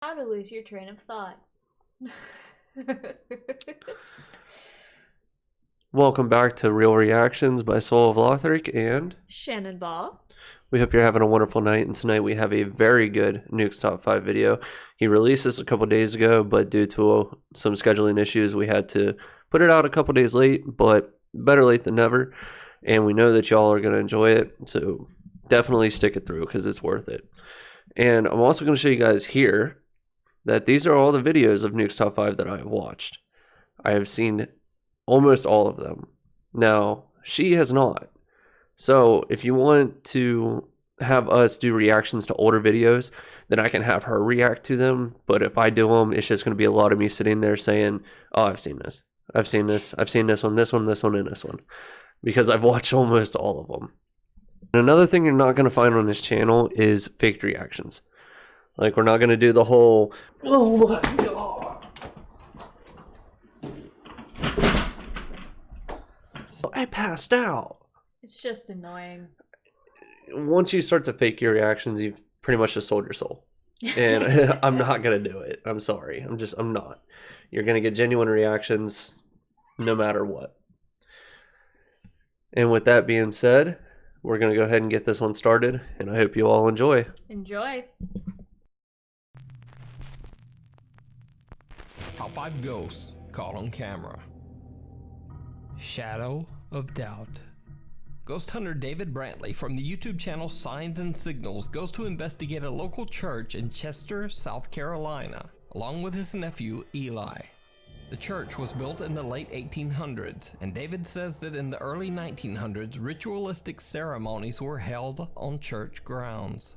How to lose your train of thought. Welcome back to Real Reactions by Soul of Lothric, and Shannon Ball. we hope you're having a wonderful night. And tonight we have a very good Nuke's Top 5 video. He released this a couple days ago, but due to some scheduling issues, we had to put it out a couple days late, but better late than never. And we know that y'all are going to enjoy it, so definitely stick it through because it's worth it. And I'm also going to show you guys here that these are all the videos of Nuke's Top 5 that I have watched. I have seen almost all of them. Now, she has not. So if you want to have us do reactions to older videos, then I can have her react to them. But if I do them, it's just going to be a lot of me sitting there saying, oh, I've seen this. I've seen this. I've seen this one, this one, this one, and this one. Because I've watched almost all of them. And another thing you're not going to find on this channel is faked reactions. Like, we're not going to do the whole, oh my god, I passed out. It's just annoying. Once you start to fake your reactions, you've pretty much just sold your soul. And I'm not going to do it. I'm sorry. I'm not. You're going to get genuine reactions no matter what. And with that being said, we're going to go ahead and get this one started. And I hope you all enjoy. Enjoy. Top 5 ghosts caught on camera. Shadow of Doubt. Ghost hunter David Brantley from the YouTube channel Signs and Signals goes to investigate a local church in Chester, South Carolina, along with his nephew Eli. The church was built in the late 1800s, and David says that in the early 1900s, ritualistic ceremonies were held on church grounds.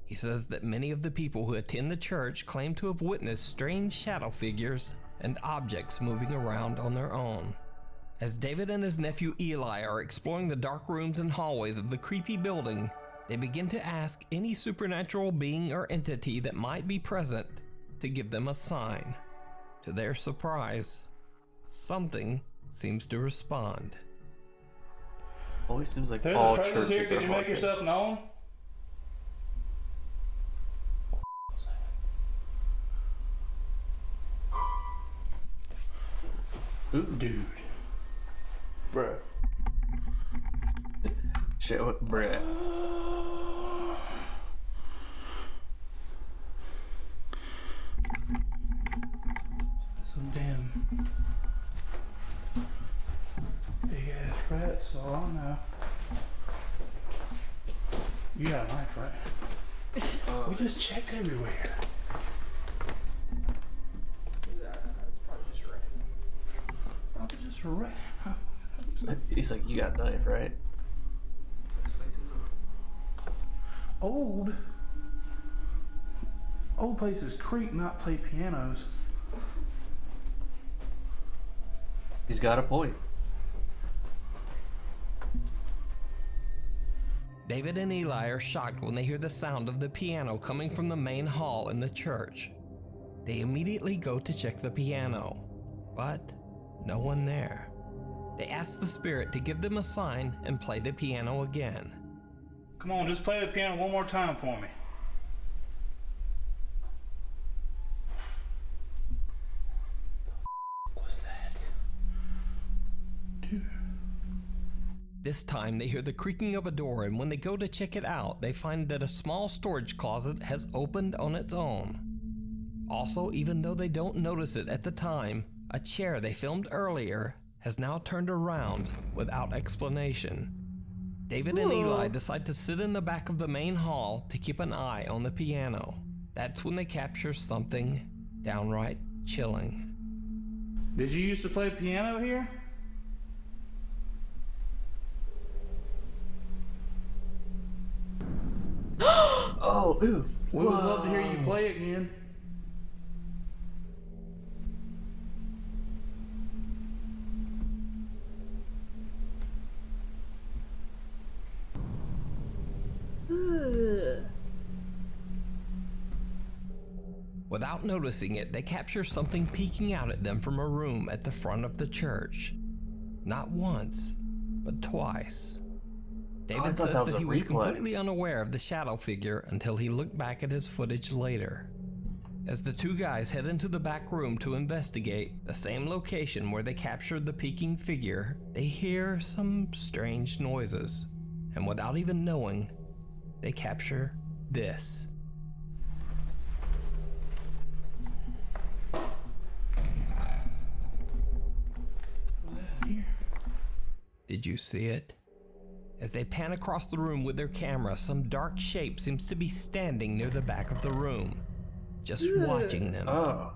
He says that many of the people who attend the church claim to have witnessed strange shadow figures and objects moving around on their own. As David and his nephew Eli are exploring the dark rooms and hallways of the creepy building, they begin to ask any supernatural being or entity that might be present to give them a sign. To their surprise, something seems to respond. Always seems like Through all the presence here, churches could are you make haunted. yourself known? Ooh. Dude. Bruh. Show it, bruh. Some damn big ass rats, so I don't know. You got a knife, right? We just checked everywhere. Probably just a rat. He's like, you got a knife, right? Old places creak, not play pianos. He's got a point. David and Eli are shocked when they hear the sound of the piano coming from the main hall in the church. They immediately go to check the piano, but no one there. They ask the spirit to give them a sign and play the piano again. Come on, just play the piano one more time for me. What's that? Dude. This time they hear the creaking of a door, and when they go to check it out, they find that a small storage closet has opened on its own. Also, even though they don't notice it at the time, a chair they filmed earlier has now turned around without explanation. David and Eli decide to sit in the back of the main hall to keep an eye on the piano. That's when they capture something downright chilling. Did you used to play piano here? Oh, ooh. We would love to hear you play again. Ugh. Without noticing it, they capture something peeking out at them from a room at the front of the church. Not once, but twice. David thought says that was that a he was replay. completely unaware of the shadow figure until he looked back at his footage later. As the two guys head into the back room to investigate, the same location where they captured the peeking figure, they hear some strange noises. And without even knowing, they capture this. Did you see it? As they pan across the room with their camera, some dark shape seems to be standing near the back of the room, just watching them. Oh,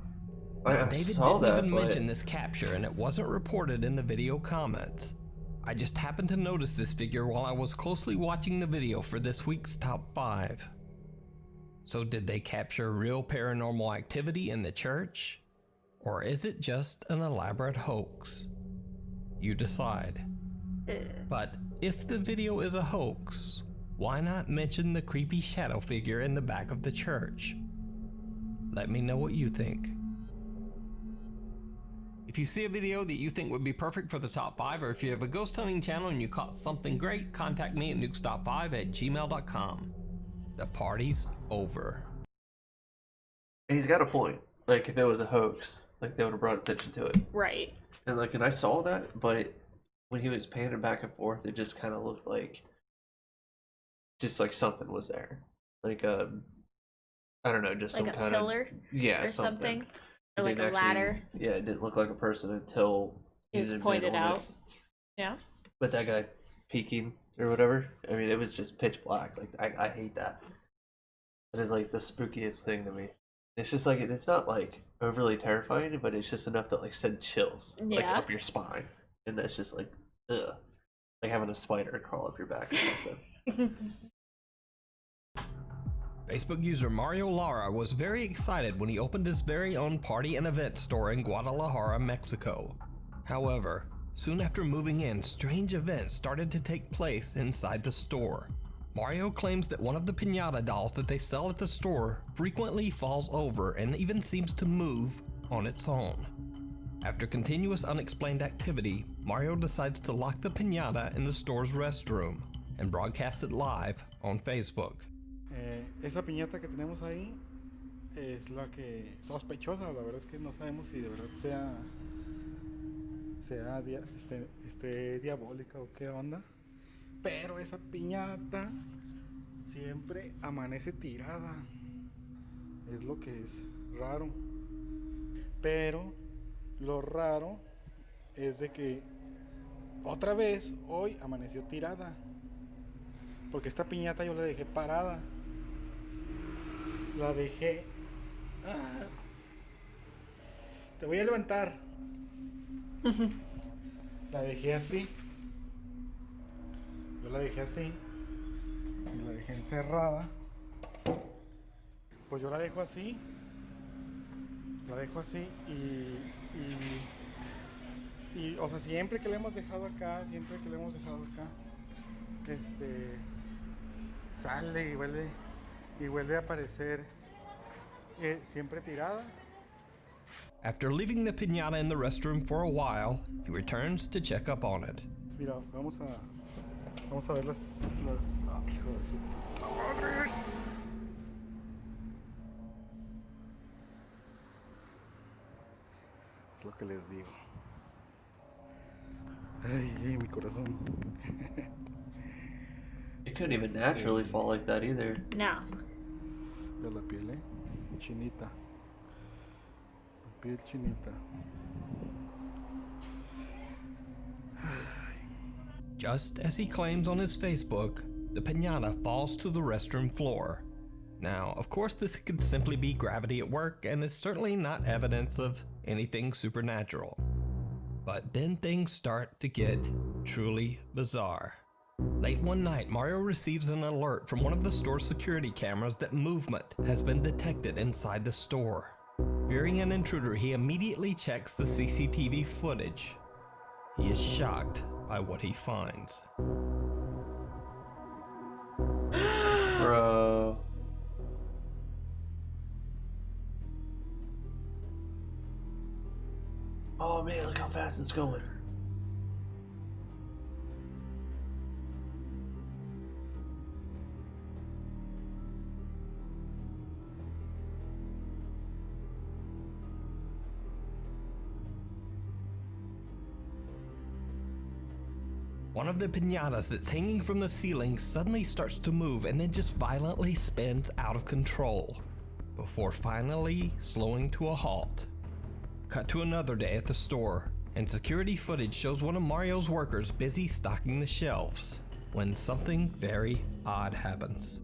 Now, I David saw didn't that, even but mention this capture, and it wasn't reported in the video comments. I just happened to notice this figure while I was closely watching the video for this week's Top 5. So did they capture real paranormal activity in the church? Or is it just an elaborate hoax? You decide. But if the video is a hoax, why not mention the creepy shadow figure in the back of the church? Let me know what you think. If you see a video that you think would be perfect for the top 5, or if you have a ghost hunting channel and you caught something great, contact me at nukestop5@gmail.com. The party's over. he's got a point. Like, if it was a hoax, like, they would have brought attention to it. Right. And, like, and I saw that, but when he was panning back and forth, it just kind of looked like, just like something was there. Like, I don't know, just Like some a kind pillar of, yeah, or something. Or It like didn't a ladder. Yeah, it didn't look like a person until It was zoomed in pointed on out. it. Yeah. But that guy peeking or whatever, I mean, it was just pitch black. Like, I hate that. It is like the spookiest thing to me. It's just like, it's not like overly terrifying, but it's just enough to like send chills like Yeah. up your spine. And that's just like, ugh. Like having a spider crawl up your back or something. Facebook user Mario Lara was very excited when he opened his very own party and event store in Guadalajara, Mexico. However, soon after moving in, strange events started to take place inside the store. Mario claims that one of the piñata dolls that they sell at the store frequently falls over and even seems to move on its own. After continuous unexplained activity, Mario decides to lock the piñata in the store's restroom and broadcast it live on Facebook. Esa piñata que tenemos ahí es la que sospechosa. La verdad es que no sabemos si de verdad esté diabólica o qué onda. Pero esa piñata siempre amanece tirada. Es lo que es raro. Pero lo raro es de que otra vez hoy amaneció tirada. Porque esta piñata yo la dejé parada. La dejé. Te voy a levantar. La dejé así. Yo la dejé así. Y la dejé encerrada. Pues yo la dejo así. La dejo así y o sea, siempre que la hemos dejado acá, sale y vuelve a aparecer siempre tirada. After leaving the piñata in the restroom for a while, he returns to check up on it. Mira, vamos a ver las hijo de su puta madre. Es lo que les digo. Ay, mi corazón. It couldn't even naturally fall like that either. No. De la piel, chinita. La piel chinita. Just as he claims on his Facebook, the piñata falls to the restroom floor. Now, of course, this could simply be gravity at work and is certainly not evidence of anything supernatural. But then things start to get truly bizarre. Late one night, Mario receives an alert from one of the store's security cameras that movement has been detected inside the store. Fearing an intruder, he immediately checks the CCTV footage. He is shocked by what he finds. Bro. Oh man, look how fast it's going. One of the piñatas that's hanging from the ceiling suddenly starts to move and then just violently spins out of control, before finally slowing to a halt. Cut to another day at the store, and security footage shows one of Mario's workers busy stocking the shelves, when something very odd happens.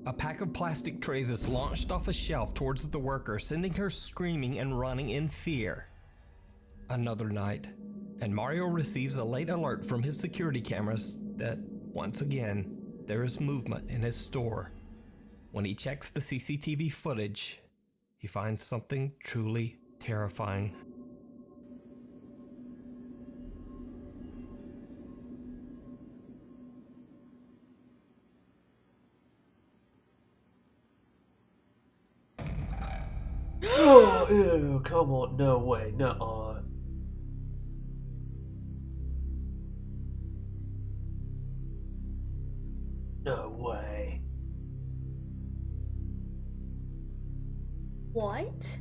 A pack of plastic trays is launched off a shelf towards the worker, sending her screaming and running in fear. Another night, and Mario receives a late alert from his security cameras that, once again, there is movement in his store. When he checks the CCTV footage, he finds something truly terrifying. Oh, ew, come on, no way, nuh-uh. No way. What?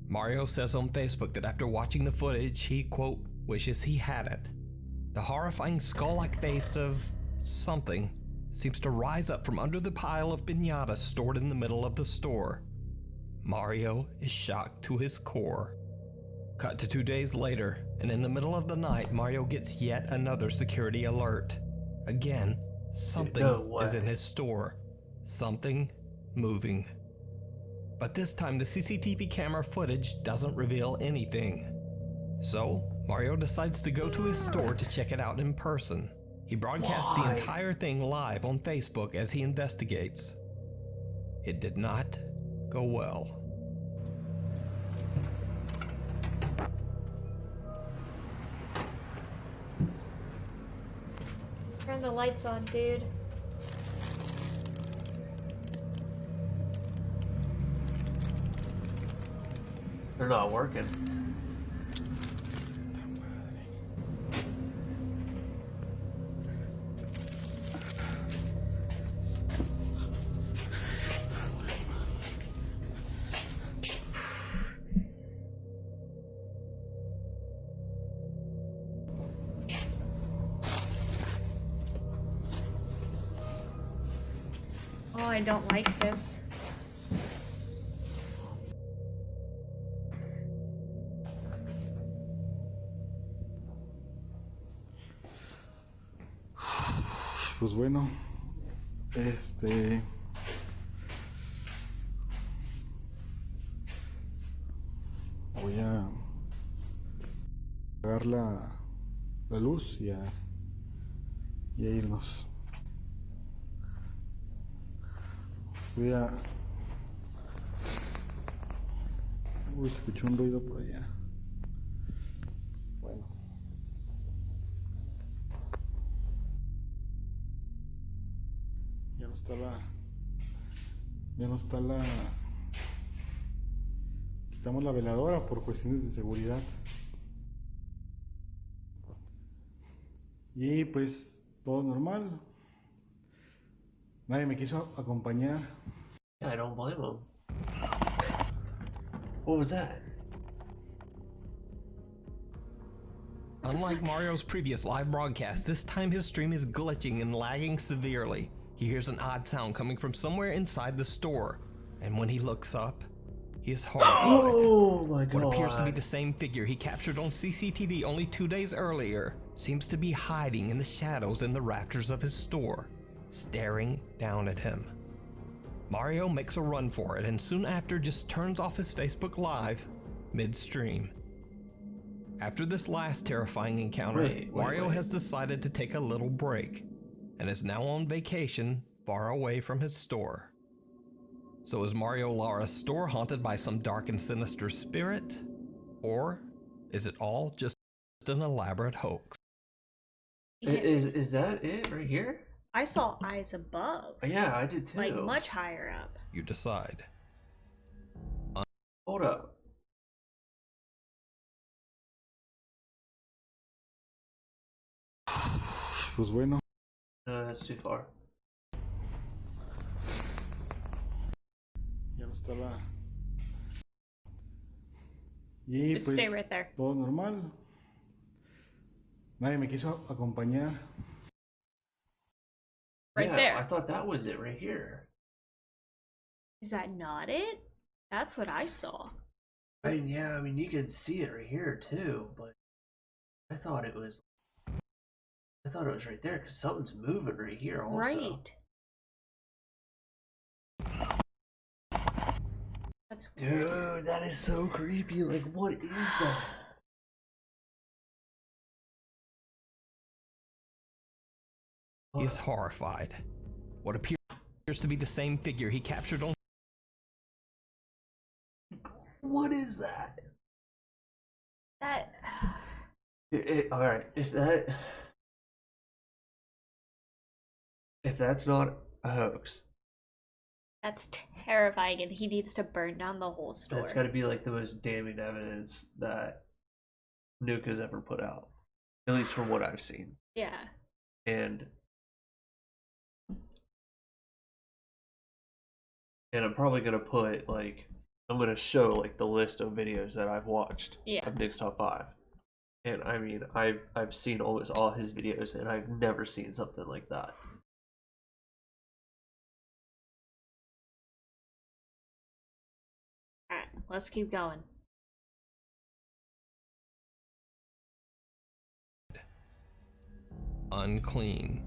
Mario says on Facebook that after watching the footage, he, quote, wishes he hadn't. The horrifying skull-like face of something seems to rise up from under the pile of piñatas stored in the middle of the store. Mario is shocked to his core. Cut to 2 days later, and in the middle of the night, Mario gets yet another security alert. Again, something is in his store. Something moving. But this time, the CCTV camera footage doesn't reveal anything. So, Mario decides to go to his store to check it out in person. He broadcasts the entire thing live on Facebook as he investigates. It did not go well. Turn the lights on, dude. They're not working. Oh, I don't like this. Pues bueno, voy a apagar la luz y a irnos. Voy a... Uy, escuché un ruido por allá. Bueno. Ya no está la... Quitamos la veladora por cuestiones de seguridad. Y pues todo normal. Nadie me quiso acompañar. Yeah, I don't blame him. What was that? Unlike Mario's previous live broadcast, this time his stream is glitching and lagging severely. He hears an odd sound coming from somewhere inside the store, and when he looks up, he is horrified. Oh my god. What appears to be the same figure he captured on CCTV only 2 days earlier seems to be hiding in the shadows in the rafters of his store, staring down at him. Mario makes a run for it and soon after just turns off his Facebook Live midstream. After this last terrifying encounter, Mario has decided to take a little break and is now on vacation far away from his store. So is Mario Lara's store haunted by some dark and sinister spirit? Or is it all just an elaborate hoax? Is that it right here? I saw eyes above. Yeah, I did too. Like much higher up. You decide. Hold up. Pues bueno. No, that's too far. Ya no está la... Y Just pues stay right there. todo normal. Nadie me quiso acompañar. Right yeah, there. I thought that was it right here. Is that not it? That's what I saw. I mean, yeah, I mean, you can see it right here too, but I thought it was right there because something's moving right here also. Right. That's Dude, weird. that is so creepy. Like, what is that? He is horrified. What appears to be the same figure he captured on What is that? That. All right, if that's not a hoax, That's terrifying, and he needs to burn down the whole store. that's got to be like the most damning evidence that Nuke has ever put out, at least from what I've seen. Yeah. And I'm probably gonna put like I'm gonna show like the list of videos that I've watched Yeah. of Nick's top 5. And I mean, I've seen almost all his videos, and I've never seen something like that. Alright, let's keep going. unclean.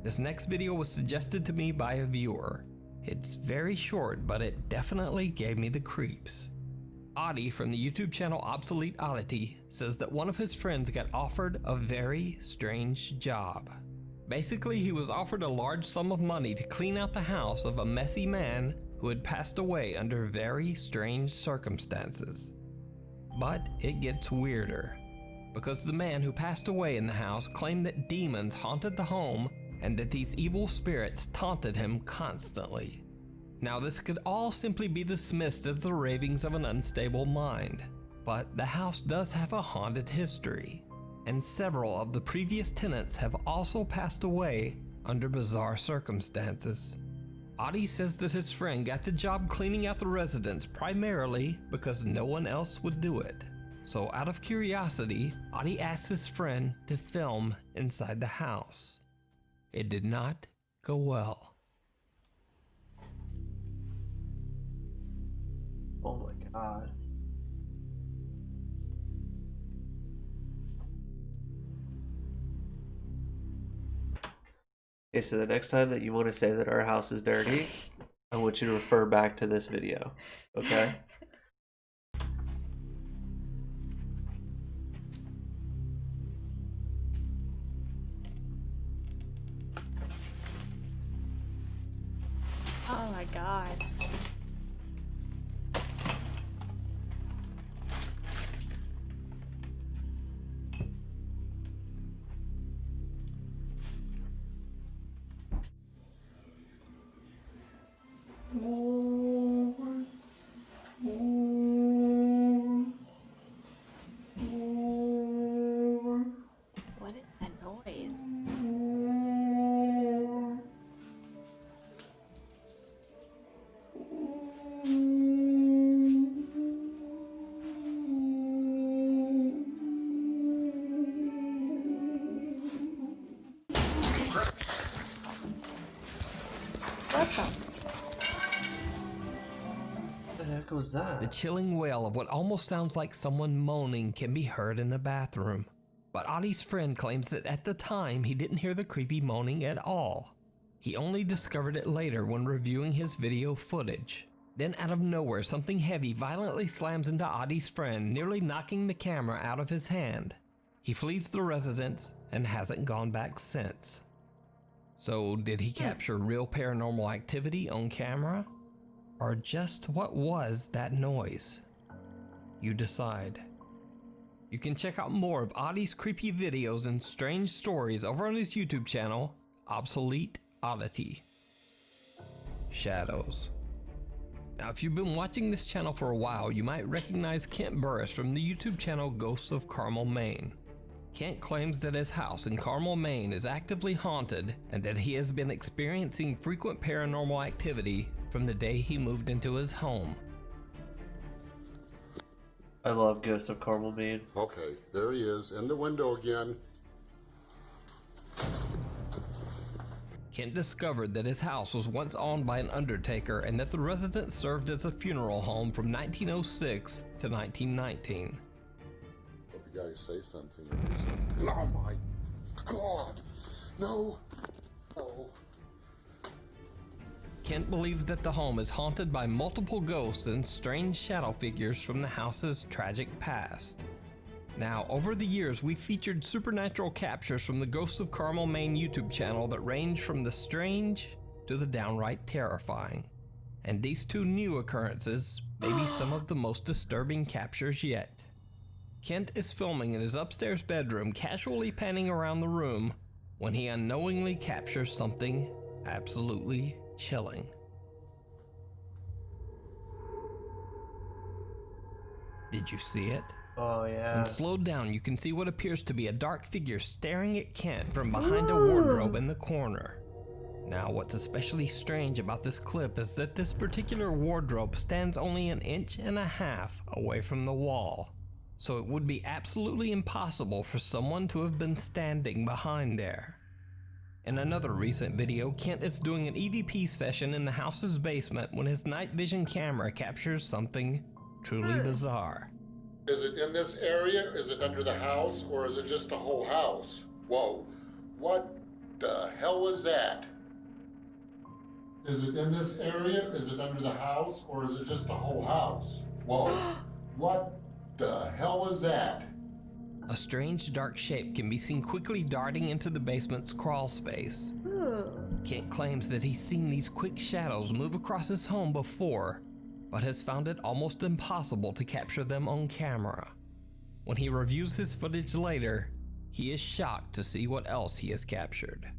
This next video was suggested to me by a viewer. It's very short, but it definitely gave me the creeps. Audie from the YouTube channel Obsolete Oddity says that one of his friends got offered a very strange job. Basically, he was offered a large sum of money to clean out the house of a messy man who had passed away under very strange circumstances. But it gets weirder, because the man who passed away in the house claimed that demons haunted the home and that these evil spirits taunted him constantly. Now, this could all simply be dismissed as the ravings of an unstable mind, but the house does have a haunted history, and several of the previous tenants have also passed away under bizarre circumstances. Audie says that his friend got the job cleaning out the residence primarily because no one else would do it. So out of curiosity, Audie asked his friend to film inside the house. It did not go well. Oh my god. Okay, so the next time that you want to say that our house is dirty, I want you to refer back to this video, okay? Oh my god. What is that noise? What the? What the heck was that? The chilling wail of what almost sounds like someone moaning can be heard in the bathroom. But Audie's friend claims that at the time he didn't hear the creepy moaning at all. He only discovered it later when reviewing his video footage. Then out of nowhere, something heavy violently slams into Audie's friend, nearly knocking the camera out of his hand. He flees the residence and hasn't gone back since. So did he capture real paranormal activity on camera? Or just what was that noise? You decide. You can check out more of Audie's creepy videos and strange stories over on his YouTube channel, Obsolete Oddity. Shadows. Now, if you've been watching this channel for a while, you might recognize Kent Burris from the YouTube channel Ghosts of Carmel, Maine. Kent claims that his house in Carmel, Maine is actively haunted and that he has been experiencing frequent paranormal activity from the day he moved into his home. I love Ghosts of Carmel, Maine. Okay, there he is, in the window again. Kent discovered that his house was once owned by an undertaker and that the residence served as a funeral home from 1906 to 1919. Hope you guys say something or do something. Oh my God! No! Oh. Kent believes that the home is haunted by multiple ghosts and strange shadow figures from the house's tragic past. Now, over the years, we've featured supernatural captures from the Ghosts of Carmel, Maine YouTube channel that range from the strange to the downright terrifying. And these two new occurrences may be some of the most disturbing captures yet. Kent is filming in his upstairs bedroom, casually panning around the room, when he unknowingly captures something absolutely chilling. Did you see it? Oh, yeah. And slowed down, you can see what appears to be a dark figure staring at Kent from behind a wardrobe in the corner. Now, what's especially strange about this clip is that this particular wardrobe stands only 1.5 inches away from the wall. So it would be absolutely impossible for someone to have been standing behind there. In another recent video, Kent is doing an EVP session in the house's basement when his night vision camera captures something truly bizarre. Is it in this area? Is it under the house? Or is it just the whole house? Whoa. What the hell was that? Is it in this area? Is it under the house? Or is it just the whole house? Whoa. What the hell was that? A strange dark shape can be seen quickly darting into the basement's crawl space. Kent claims that he's seen these quick shadows move across his home before, but has found it almost impossible to capture them on camera. When he reviews his footage later, he is shocked to see what else he has captured.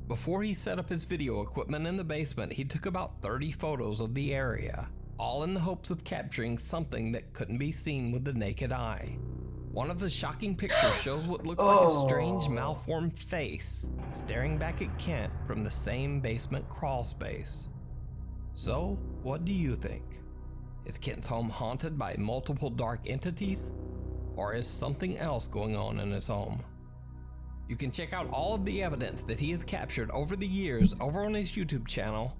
Before he set up his video equipment in the basement, he took about 30 photos of the area, all in the hopes of capturing something that couldn't be seen with the naked eye. One of the shocking pictures shows what looks like a strange malformed face staring back at Kent from the same basement crawl space. So, what do you think? Is Kent's home haunted by multiple dark entities? Or is something else going on in his home? You can check out all of the evidence that he has captured over the years over on his YouTube channel,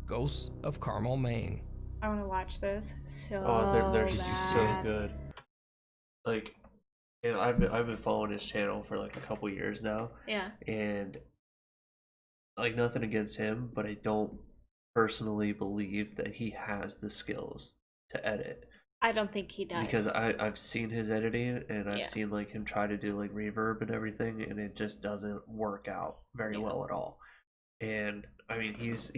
Ghosts of Carmel, Maine. I want to watch those so they're bad. so good. Like, you know, I've been following his channel for like a couple years now. Yeah. And like, nothing against him, but I don't personally believe that he has the skills to edit. I don't think he does. Because I've seen his editing, and I've seen like him try to do like reverb and everything, and it just doesn't work out very well at all. And I mean, he's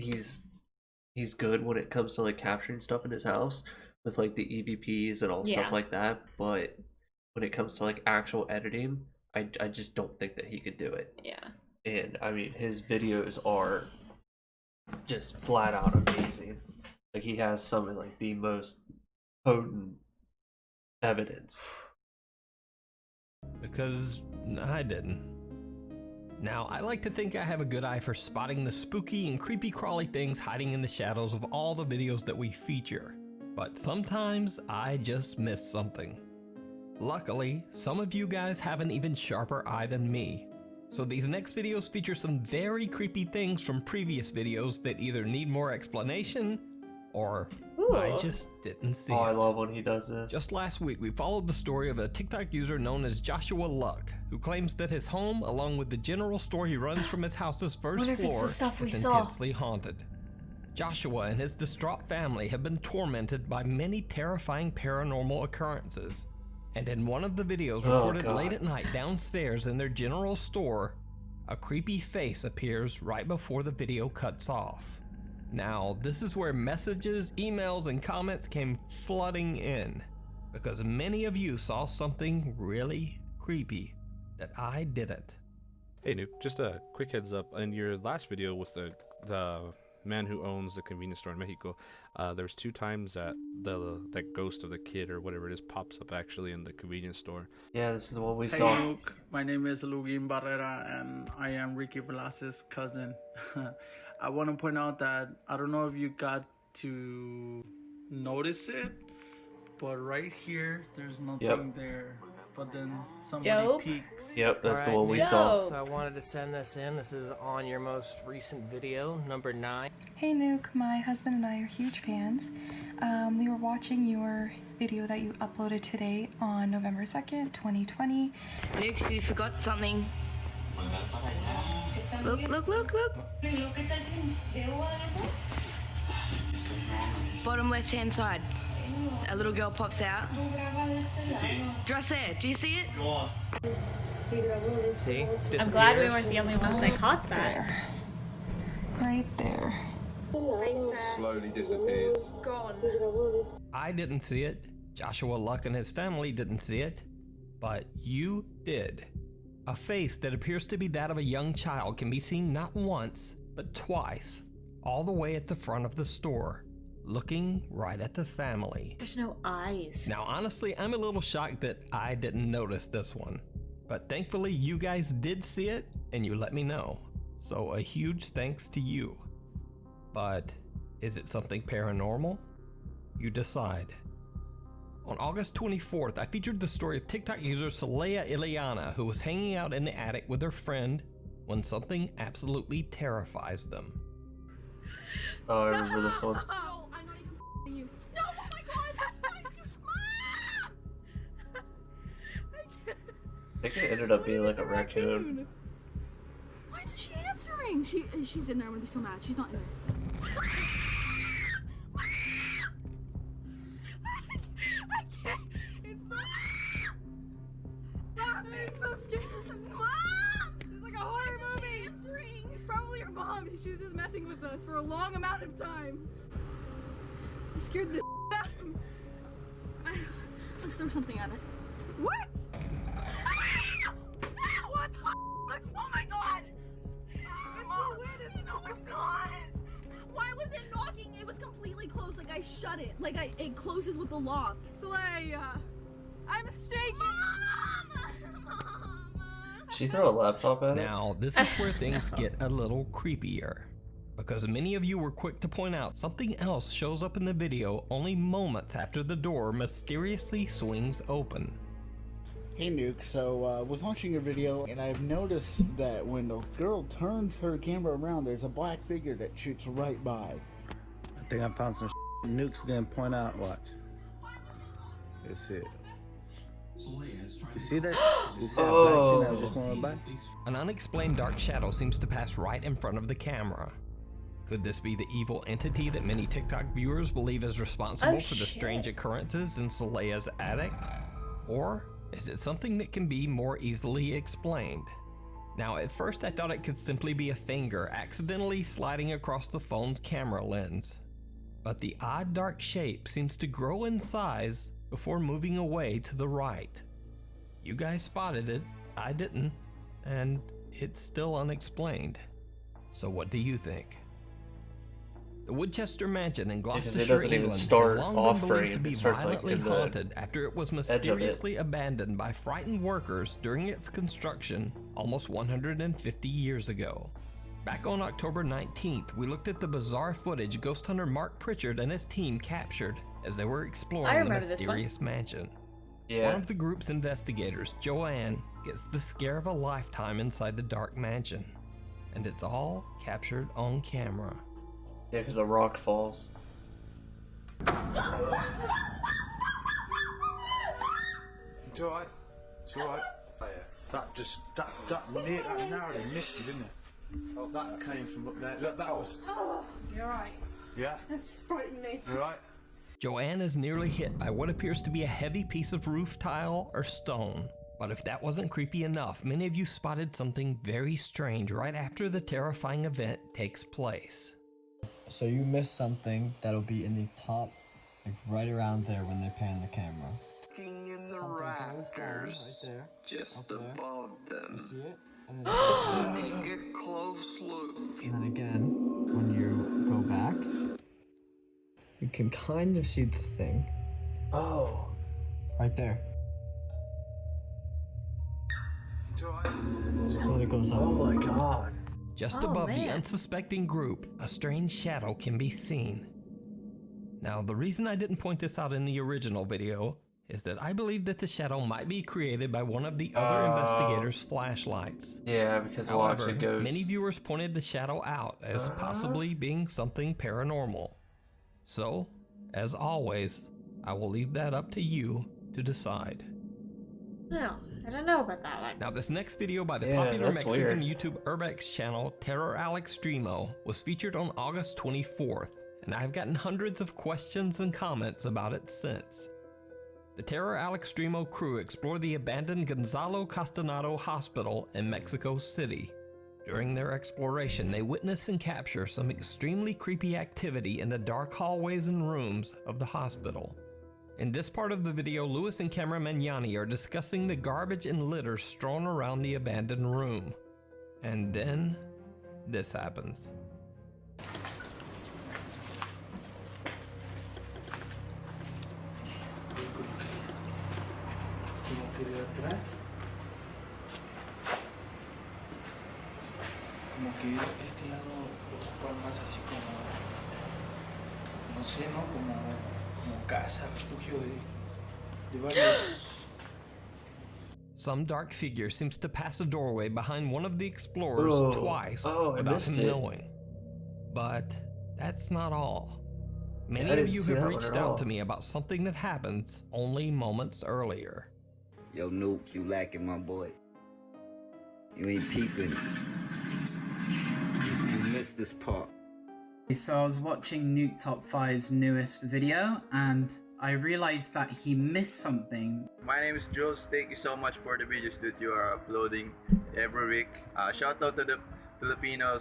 good when it comes to like capturing stuff in his house with like the EVPs and all stuff like that, but when it comes to like actual editing, I just don't think that he could do it. Yeah. And I mean, his videos are just flat out amazing. Like, he has some of like the most potent evidence. Because I didn't. Now, I like to think I have a good eye for spotting the spooky and creepy crawly things hiding in the shadows of all the videos that we feature. But sometimes I just miss something. Luckily, some of you guys have an even sharper eye than me. So these next videos feature some very creepy things from previous videos that either need more explanation or I just didn't see it. I love when he does this. Just last week, we followed the story of a TikTok user known as Joshua Luck, who claims that his home, along with the general store he runs from his house's first floor, is intensely haunted. Joshua and his distraught family have been tormented by many terrifying paranormal occurrences. And in one of the videos recorded late at night downstairs in their general store, a creepy face appears right before the video cuts off. Now, this is where messages, emails, and comments came flooding in, because many of you saw something really creepy that I didn't. Hey Nuke, just a quick heads up. In your last video with the man who owns the convenience store in Mexico. There's 2 times that that ghost of the kid or whatever it is pops up actually in the convenience store. Yeah, this is what we Hey saw. Nuke, my name is Lugin Barrera and I am Ricky Velasquez's cousin. I want to point out that I don't know if you got to notice it, but right here there's nothing there. But then somebody Dope. peeks. Yep, that's the Alright, one we Dope. saw. So I wanted to send this in. This is on your most recent video, number 9. Hey Nuke, my husband and I are huge fans. We were watching your video that you uploaded today on November 2nd, 2020. Nuke, you forgot something. Look, look, look, look. Bottom left-hand side. A little girl pops out. Just there. Do you see it? See? I'm glad we Disappears. weren't the only ones that caught that. Right there. Slowly disappears. I didn't see it. Joshua Luck and his family didn't see it. But you did. A face that appears to be that of a young child can be seen not once, but twice, all the way at the front of the store, looking right at the family. There's no eyes. Now, honestly, I'm a little shocked that I didn't notice this one. But thankfully, you guys did see it, and you let me know. So a huge thanks to you. But is it something paranormal? You decide. On August 24th, I featured the story of TikTok user Saleha Ileana, who was hanging out in the attic with her friend when something absolutely terrifies them. Oh, I remember this one. No, I'm not even f***ing you. No, oh my god! Mom! I think it ended up being like a raccoon. Why isn't she answering? She's in there. I'm gonna be so mad. She's not in there. I can't. It's Mom! Mom, I'm so scared. Mom! It's like a horror movie. Answering. It's probably your mom. She was just messing with us for a long amount of time. It scared the out of me. Let's throw something at it. What? What the oh my god! It's Mom, so weird. No, it's not. Why was it knocking? It was completely closed. Like I shut it. Like it closes with the lock. Saleha, I'm shaking. Mom! She threw a laptop at it? Now, this is where things get a little creepier. Because many of you were quick to point out something else shows up in the video only moments after the door mysteriously swings open. Hey Nuke, so was watching your video and I've noticed that when the girl turns her camera around, there's a black figure that shoots right by. I think I found some Nukes didn't point out. Watch. You see it. You see that? You see that black thing that was just going by? An unexplained dark shadow seems to pass right in front of the camera. Could this be the evil entity that many TikTok viewers believe is responsible for the strange occurrences in Saleha's attic? Or is it something that can be more easily explained? Now, at first I thought it could simply be a finger accidentally sliding across the phone's camera lens. But the odd dark shape seems to grow in size before moving away to the right. You guys spotted it, I didn't, and it's still unexplained. So what do you think? The Woodchester Mansion in Gloucestershire, doesn't even England, start has long off been believed frame. to be It starts, like, violently in the haunted after it was mysteriously abandoned by frightened workers during its construction almost 150 years ago. Back on October 19th, we looked at the bizarre footage ghost hunter Mark Pritchard and his team captured as they were exploring the mysterious mansion. Yeah. One of the group's investigators, Joanne, gets the scare of a lifetime inside the dark mansion. And it's all captured on camera. Yeah, because a rock falls. It's alright. It's alright. That narrowly missed you, didn't it? Oh, that came from up there. That was. Oh, you're right. Yeah. That just frightened me. You alright? Joanne is nearly hit by what appears to be a heavy piece of roof tile or stone. But if that wasn't creepy enough, many of you spotted something very strange right after the terrifying event takes place. So you missed something that'll be in the top, like right around there when they pan the camera. Looking in the Something rafters, right there, just up there. above You them. see it? And then, Take a close look. and then again, when you go back, you can kind of see the thing. Oh. Right there. And then it goes up. Oh my god. Just Oh, above the man. unsuspecting group, a strange shadow can be seen. Now, the reason I didn't point this out in the original video is that I believe that the shadow might be created by one of the other investigators' flashlights. Yeah, because However, watch it goes. many viewers pointed the shadow out as possibly being something paranormal. So, as always, I will leave that up to you to decide. No, I don't know about that one. Now, this next video by the Yeah, popular that's Mexican weird. YouTube Urbex channel, Terror Alex Streamo, was featured on August 24th, and I've gotten hundreds of questions and comments about it since. The Terror Alex Streamo crew explored the abandoned Gonzalo Castanado Hospital in Mexico City. During their exploration, they witness and capture some extremely creepy activity in the dark hallways and rooms of the hospital. In this part of the video, Lewis and cameraman Yanni are discussing the garbage and litter strewn around the abandoned room. And then, this happens. Como que de atrás. Como que este lado ocupa más así como, no sé, ¿no? Como casa, refugio de varios. Some dark figure seems to pass a doorway behind one of the explorers twice I without missed him it. knowing. But that's not all. Many I of didn't you see have that one reached at out all. to me about something that happens only moments earlier. Yo, Nuke, you lacking, my boy. You ain't peeping. You missed this part. So I was watching Nuke Top 5's newest video and I realized that he missed something. My name is Jules. Thank you so much for the videos that you are uploading every week. Shout out to the Filipino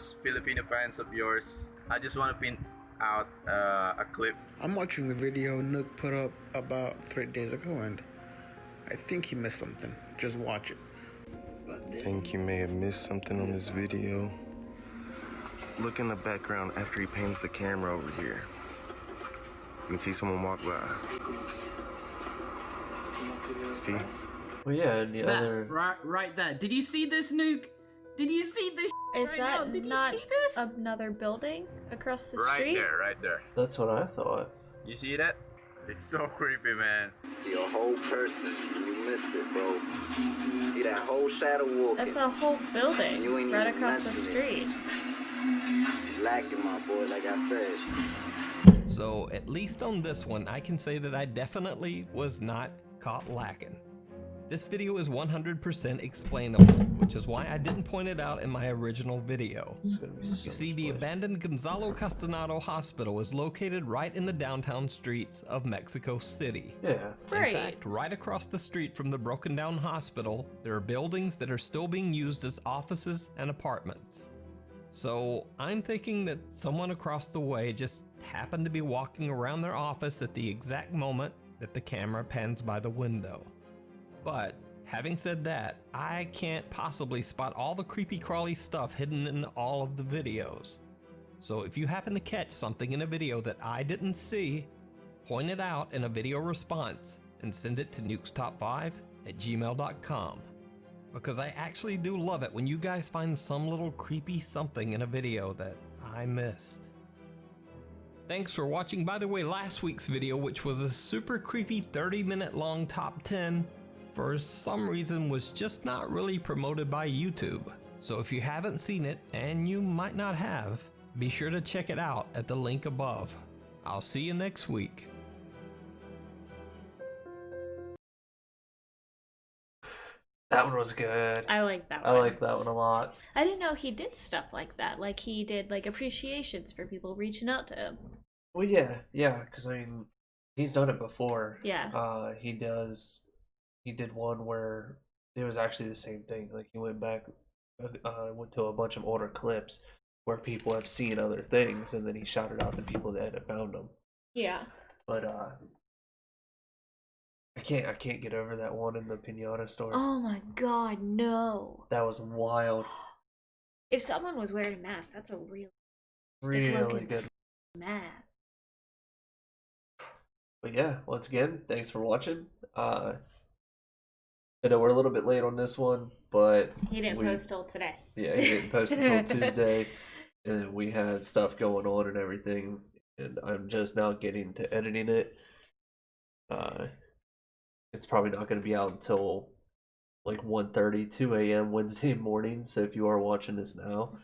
fans of yours. I just want to pin out a clip. I'm watching the video Nuke put up about 3 days ago and I think he missed something. Just watch it. Think you may have missed something on this video. Look in the background after he pans the camera over here. You can see someone walk by. See? Well, yeah, and the other. Right there. Did you see this, Nuke? Did you see this? Is right that now? Did not you see this? another building across the Right street? there, right there. That's what I thought. You see that? It's so creepy, man. See a whole person. You missed it, bro. See that whole shadow walking. That's a whole building You ain't right even across the mentioning it. street. Lacking, my boy, like I said. So, at least on this one, I can say that I definitely was not caught lacking. This video is 100% explainable, which is why I didn't point it out in my original video. You see, the abandoned Gonzalo Castanado Hospital is located right in the downtown streets of Mexico City. Yeah. In fact, right across the street from the broken down hospital, there are buildings that are still being used as offices and apartments. So I'm thinking that someone across the way just happened to be walking around their office at the exact moment that the camera pans by the window. But having said that, I can't possibly spot all the creepy crawly stuff hidden in all of the videos. So if you happen to catch something in a video that I didn't see, point it out in a video response and send it to nukestop5@gmail.com. Because I actually do love it when you guys find some little creepy something in a video that I missed. Thanks for watching. By the way, last week's video, which was a super creepy 30-minute long top 10, for some reason was just not really promoted by YouTube. So if you haven't seen it, and you might not have, be sure to check it out at the link above. I'll see you next week. That one was good. I like that I one. like that one a lot. I didn't know he did stuff like that. Like he did like appreciations for people reaching out to him. Well, yeah, because I mean, he's done it before. Yeah. He did one where it was actually the same thing. Like he went back, went to a bunch of older clips where people have seen other things, and then he shouted out the people that had found them. Yeah. But I can't get over that one in the pinata store. Oh my god, no. That was wild. If someone was wearing a mask, that's a real Really good Man. But yeah, once again, thanks for watching. I know we're a little bit late on this one, but He didn't post till today. Yeah, he didn't post until Tuesday, and we had stuff going on and everything, and I'm just now getting to editing it. It's probably not going to be out until like 1:30, 2 a.m. Wednesday morning. So if you are watching this now,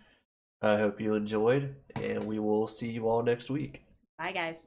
I hope you enjoyed, and we will see you all next week. Bye, guys.